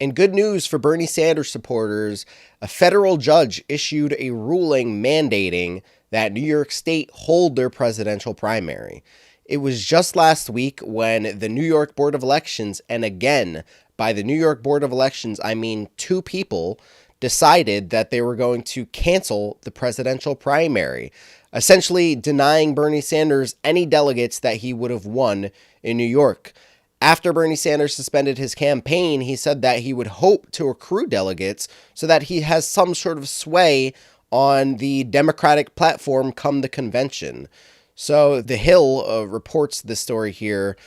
And good news for Bernie Sanders supporters, a federal judge issued a ruling mandating that New York State hold their presidential primary. It was just last week when the New York Board of Elections, and again, by the New York Board of Elections, I mean two people, decided that they were going to cancel the presidential primary, essentially denying Bernie Sanders any delegates that he would have won in New York. After Bernie Sanders suspended his campaign, he said that he would hope to accrue delegates so that he has some sort of sway on the Democratic platform come the convention. So The Hill reports this story here,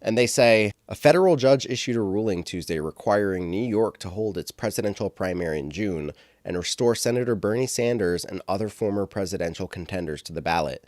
and they say, a federal judge issued a ruling Tuesday requiring New York to hold its presidential primary in June and restore Senator Bernie Sanders and other former presidential contenders to the ballot.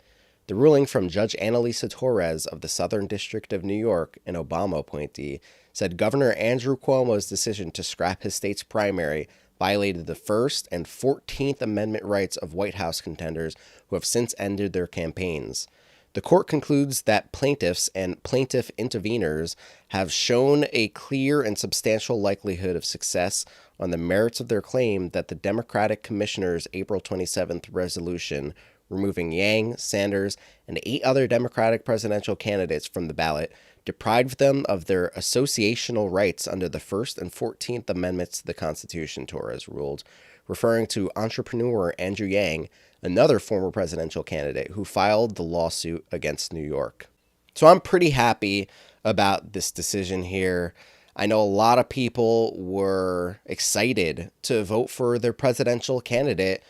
The ruling from Judge Annalisa Torres of the Southern District of New York, an Obama appointee, said Governor Andrew Cuomo's decision to scrap his state's primary violated the First and 14th Amendment rights of White House contenders who have since ended their campaigns. The court concludes that plaintiffs and plaintiff interveners have shown a clear and substantial likelihood of success on the merits of their claim that the Democratic Commissioner's April 27th resolution removing Yang, Sanders, and 8 other Democratic presidential candidates from the ballot deprived them of their associational rights under the First and 14th Amendments to the Constitution, Torres ruled, referring to entrepreneur Andrew Yang, another former presidential candidate who filed the lawsuit against New York. So I'm pretty happy about this decision here. I know a lot of people were excited to vote for their presidential candidate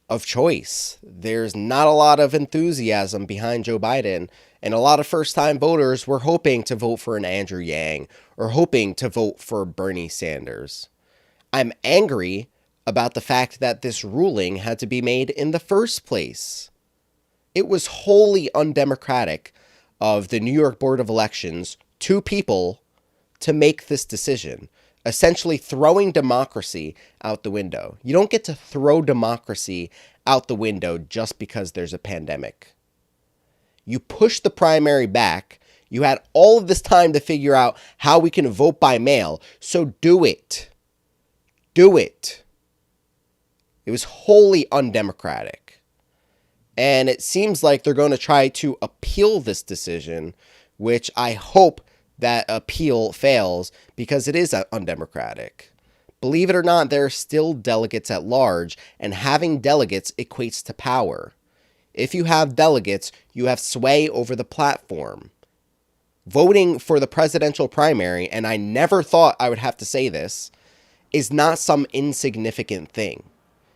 of choice. There's not a lot of enthusiasm behind Joe Biden, and a lot of first-time voters were hoping to vote for an Andrew Yang or hoping to vote for Bernie Sanders. I'm angry about the fact that this ruling had to be made in the first place. It was wholly undemocratic of the New York Board of Elections, two people, to make this decision, essentially throwing democracy out the window. You don't get to throw democracy out the window just because there's a pandemic. You push the primary back. You had all of this time to figure out how we can vote by mail, so do it. Do it. It was wholly undemocratic. And it seems like they're going to try to appeal this decision, which I hope that appeal fails because it is undemocratic. Believe it or not, there are still delegates at large, and having delegates equates to power. If you have delegates, you have sway over the platform. Voting for the presidential primary, and I never thought I would have to say this, is not some insignificant thing.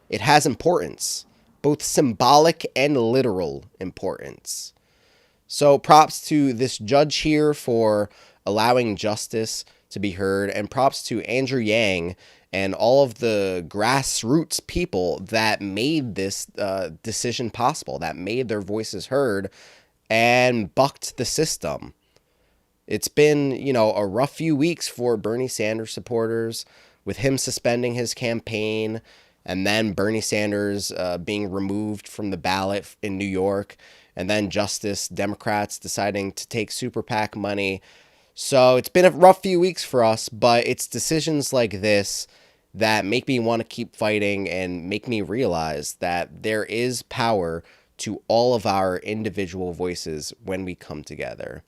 It has importance, both symbolic and literal importance. So props to this judge here for allowing justice to be heard, and props to Andrew Yang and all of the grassroots people that made this decision possible, that made their voices heard and bucked the system. It's been, a rough few weeks for Bernie Sanders supporters, with him suspending his campaign and then Bernie Sanders being removed from the ballot in New York, and then Democrats deciding to take super PAC money. So it's been a rough few weeks for us, but it's decisions like this that make me want to keep fighting and make me realize that there is power to all of our individual voices when we come together.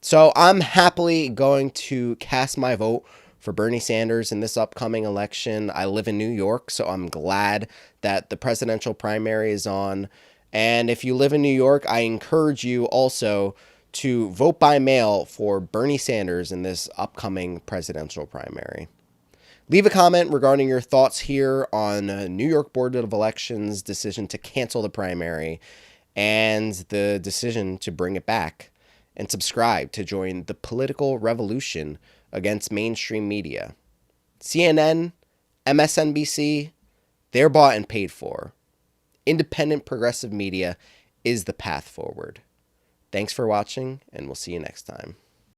So I'm happily going to cast my vote for Bernie Sanders in this upcoming election. I live in New York, so I'm glad that the presidential primary is on. And if you live in New York, I encourage you also to vote by mail for Bernie Sanders in this upcoming presidential primary. Leave a comment regarding your thoughts here on New York Board of Elections' decision to cancel the primary and the decision to bring it back. And subscribe to join the political revolution against mainstream media. CNN, MSNBC, they're bought and paid for. Independent progressive media is the path forward. Thanks for watching, and we'll see you next time.